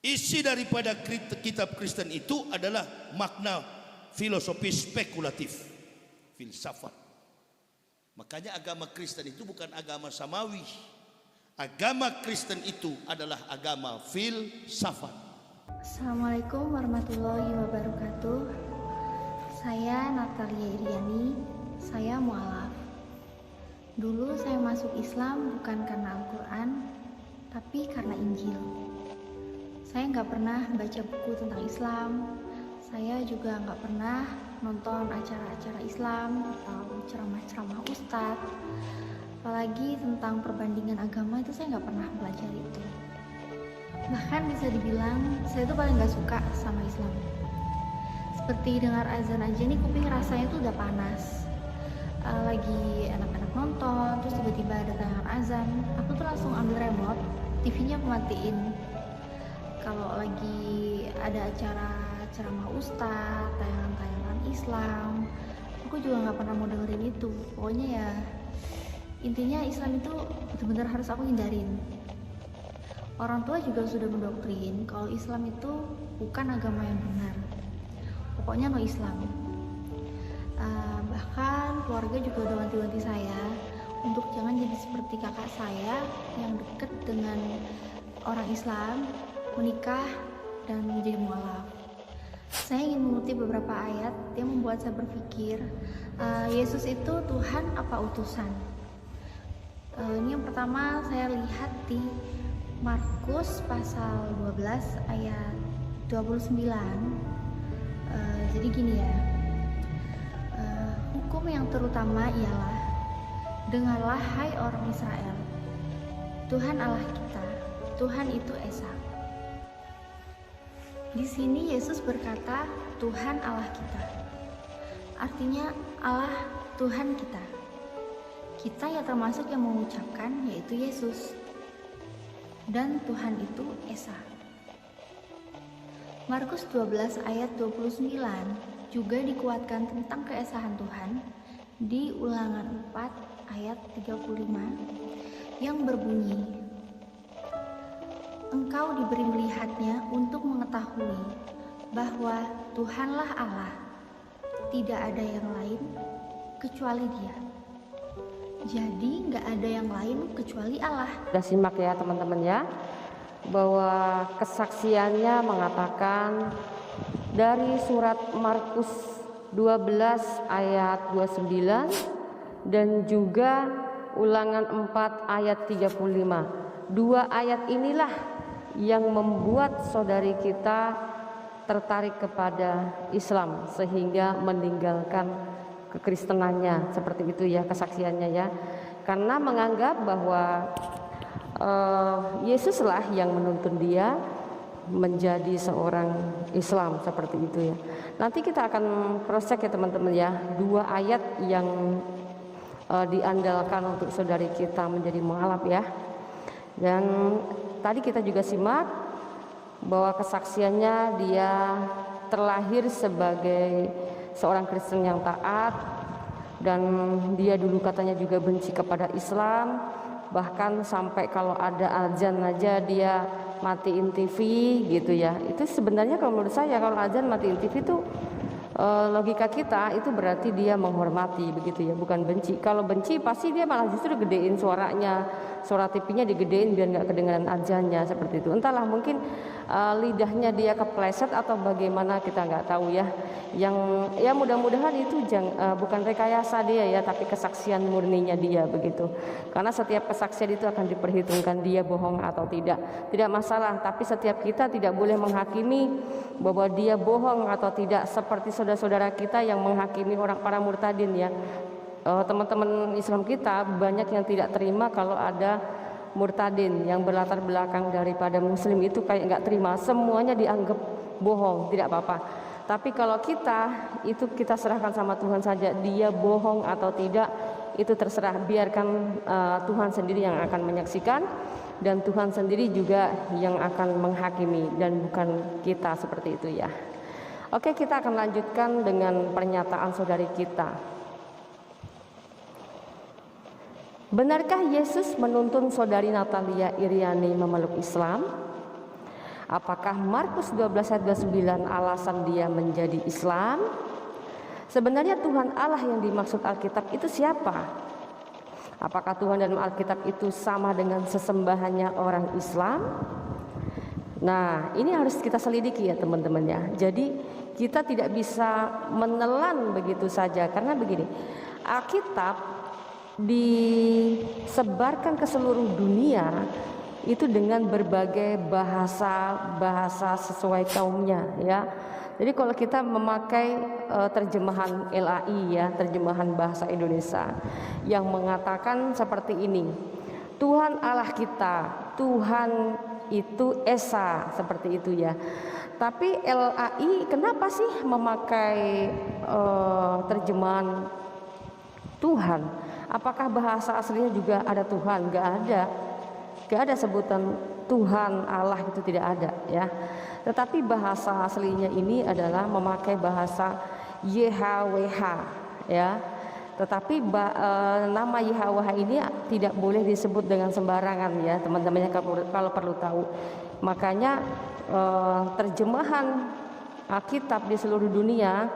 Isi daripada kitab Kristen itu adalah makna filosofi spekulatif, filsafat. Makanya agama Kristen itu bukan agama samawi. Agama Kristen itu adalah agama filsafat. Assalamualaikum warahmatullahi wabarakatuh. Saya Natalia Iriani, saya mualaf. Dulu saya masuk Islam bukan karena Al-Quran, tapi karena Injil. Saya nggak pernah baca buku tentang Islam. Saya juga nggak pernah nonton acara-acara Islam atau ceramah-ceramah ustadz. Apalagi tentang perbandingan agama itu saya nggak pernah belajar itu. Bahkan bisa dibilang saya itu paling nggak suka sama Islam. Seperti dengar azan aja nih kuping rasanya tuh udah panas. Lagi anak-anak nonton, terus tiba-tiba ada tayangan azan, aku tuh langsung ambil remote, TV-nya aku matiin. Kalau lagi ada acara ceramah ustadz, tayangan-tayangan Islam, aku juga nggak pernah mau dengerin itu. Pokoknya ya intinya Islam itu benar-benar harus aku hindarin. Orang tua juga sudah mendoktrin kalau Islam itu bukan agama yang benar. Pokoknya no Islam. Bahkan keluarga juga udah wanti-wanti saya untuk jangan jadi seperti kakak saya yang deket dengan orang Islam, menikah dan menjadi mualaf. Saya ingin mengutip beberapa ayat yang membuat saya berpikir, Yesus itu Tuhan apa utusan? Ini yang pertama saya lihat di Markus pasal 12 ayat 29. Jadi gini ya, hukum yang terutama ialah, dengarlah hai orang Israel, Tuhan Allah kita, Tuhan itu Esa. Di sini Yesus berkata Tuhan Allah kita, artinya Allah Tuhan kita. Kita ya termasuk yang mengucapkan yaitu Yesus. Dan Tuhan itu Esa. Markus 12 ayat 29 juga dikuatkan tentang keesahan Tuhan di Ulangan 4 ayat 35 yang berbunyi, engkau diberi melihatnya untuk mengetahui bahwa Tuhanlah Allah, tidak ada yang lain kecuali Dia. Jadi nggak ada yang lain kecuali Allah. Sudah simak ya teman-teman ya, bahwa kesaksiannya mengatakan dari surat Markus 12 ayat 29 dan juga Ulangan 4 ayat 35. Dua ayat inilah yang membuat saudari kita tertarik kepada Islam sehingga meninggalkan kekristenannya, seperti itu ya kesaksiannya ya, karena menganggap bahwa Yesuslah yang menuntun dia menjadi seorang Islam, seperti itu ya. Nanti kita akan cross check ya teman-teman ya, dua ayat yang diandalkan untuk saudari kita menjadi mualaf ya. Dan tadi kita juga simak bahwa kesaksiannya dia terlahir sebagai seorang Kristen yang taat, dan dia dulu katanya juga benci kepada Islam, bahkan sampai kalau ada azan aja dia matiin TV gitu ya. Itu sebenarnya kalau menurut saya kalau azan matiin TV itu logika kita itu berarti dia menghormati begitu ya, bukan benci. Kalau benci pasti dia malah justru gedein suaranya, suara TV-nya digedein biar nggak kedengaran azannya, seperti itu. Entahlah, mungkin lidahnya dia kepleset atau bagaimana, kita nggak tahu ya. Yang ya mudah-mudahan itu bukan rekayasa dia ya, tapi kesaksian murninya dia begitu. Karena setiap kesaksian itu akan diperhitungkan dia bohong atau tidak masalah, tapi setiap kita tidak boleh menghakimi bahwa dia bohong atau tidak, seperti saudara-saudara kita yang menghakimi orang para murtadin ya. Teman-teman Islam kita banyak yang tidak terima kalau ada murtadin yang berlatar belakang daripada muslim, itu kayak nggak terima, semuanya dianggap bohong, tidak apa-apa. Tapi kalau kita itu kita serahkan sama Tuhan saja, dia bohong atau tidak itu terserah, biarkan Tuhan sendiri yang akan menyaksikan, dan Tuhan sendiri juga yang akan menghakimi dan bukan kita, seperti itu ya. Oke, kita akan lanjutkan dengan pernyataan saudari kita. Benarkah Yesus menuntun saudari Natalia Iriani memeluk Islam? Apakah Markus 12 ayat 29 alasan dia menjadi Islam? Sebenarnya Tuhan Allah yang dimaksud Alkitab itu siapa? Apakah Tuhan dalam Alkitab itu sama dengan sesembahannya orang Islam? Nah, ini harus kita selidiki ya teman-teman ya. Jadi kita tidak bisa menelan begitu saja, karena begini, Alkitab disebarkan ke seluruh dunia itu dengan berbagai bahasa sesuai kaumnya ya. Jadi kalau kita memakai terjemahan LAI ya, terjemahan bahasa Indonesia yang mengatakan seperti ini, Tuhan Allah kita, Tuhan itu Esa, seperti itu ya. Tapi LAI kenapa sih memakai terjemahan Tuhan? Apakah bahasa aslinya juga ada Tuhan? Gak ada sebutan Tuhan Allah, itu tidak ada ya. Tetapi bahasa aslinya ini adalah memakai bahasa YHWH ya. Tetapi nama YHWH ini tidak boleh disebut dengan sembarangan ya teman-temannya, kalau perlu tahu. Makanya terjemahan Alkitab di seluruh dunia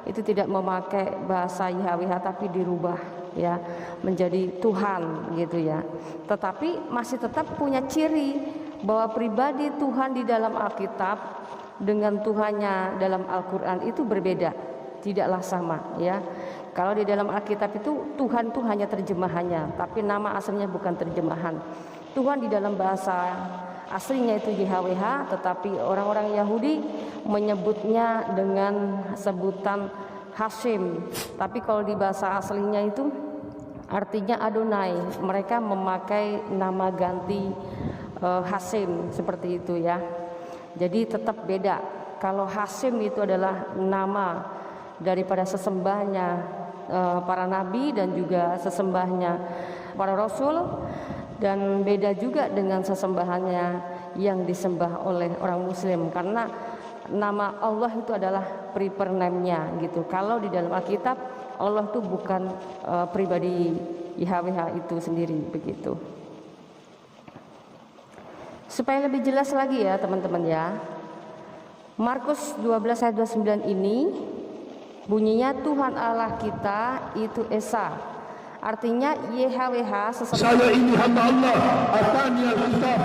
itu tidak memakai bahasa YHWH tapi dirubah ya menjadi Tuhan gitu ya. Tetapi masih tetap punya ciri bahwa pribadi Tuhan di dalam Alkitab dengan Tuhannya dalam Al-Quran itu berbeda, tidaklah sama ya. Kalau di dalam Alkitab itu Tuhan itu hanya terjemahannya, tapi nama aslinya bukan terjemahan. Tuhan di dalam bahasa aslinya itu YHWH, tetapi orang-orang Yahudi menyebutnya dengan sebutan Hashim. Tapi kalau di bahasa aslinya itu artinya Adonai. Mereka memakai nama ganti Hashim, seperti itu ya. Jadi tetap beda. Kalau Hashim itu adalah nama daripada sesembahnya para nabi dan juga sesembahnya para rasul, dan beda juga dengan sesembahannya yang disembah oleh orang muslim, karena nama Allah itu adalah prefer name-nya gitu. Kalau di dalam Alkitab Allah itu bukan pribadi YHWH itu sendiri begitu. Supaya lebih jelas lagi ya teman-teman ya, Markus 12 ayat 29 ini bunyinya Tuhan Allah kita itu Esa, artinya YHWH saya ini hamba Allah, atani al-kitab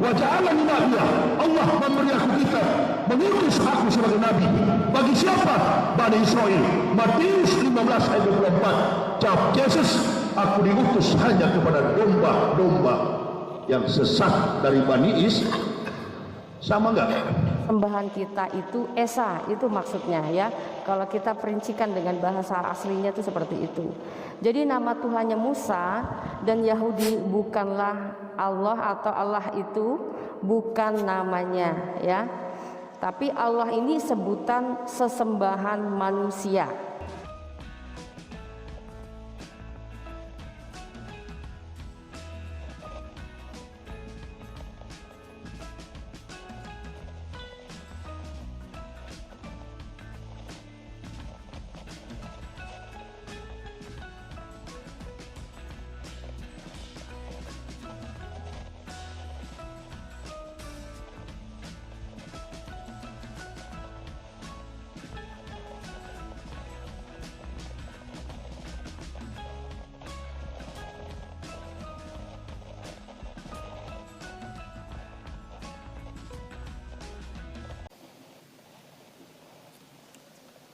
wa ja'alani nabiyya. Allah memberi aku kitab, mengutus aku sebagai nabi. Bagi siapa? Bani Israel. Matius 15 ayat 24. Jawab Yesus, aku diutus hanya kepada domba-domba yang sesat dari Bani Israel. Sama enggak? Sembahan kita itu Esa, itu maksudnya ya. Kalau kita perincikan dengan bahasa aslinya itu seperti itu. Jadi nama Tuhannya Musa dan Yahudi bukanlah Allah, atau Allah itu bukan namanya ya. Tapi Allah ini sebutan sesembahan manusia.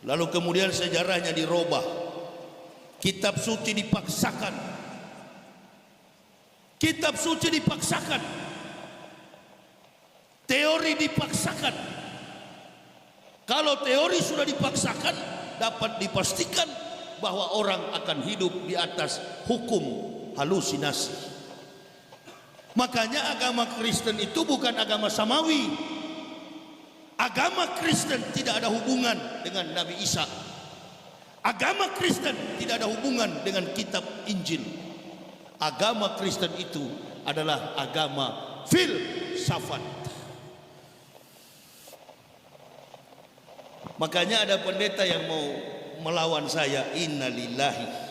Lalu kemudian sejarahnya dirubah. Kitab suci dipaksakan. Kitab suci dipaksakan. Teori dipaksakan. Kalau teori sudah dipaksakan, dapat dipastikan bahwa orang akan hidup di atas hukum halusinasi. Makanya agama Kristen itu bukan agama samawi. Agama Kristen tidak ada hubungan dengan Nabi Isa. Agama Kristen tidak ada hubungan dengan kitab Injil. Agama Kristen itu adalah agama filsafat. Makanya ada pendeta yang mau melawan saya, innalillahi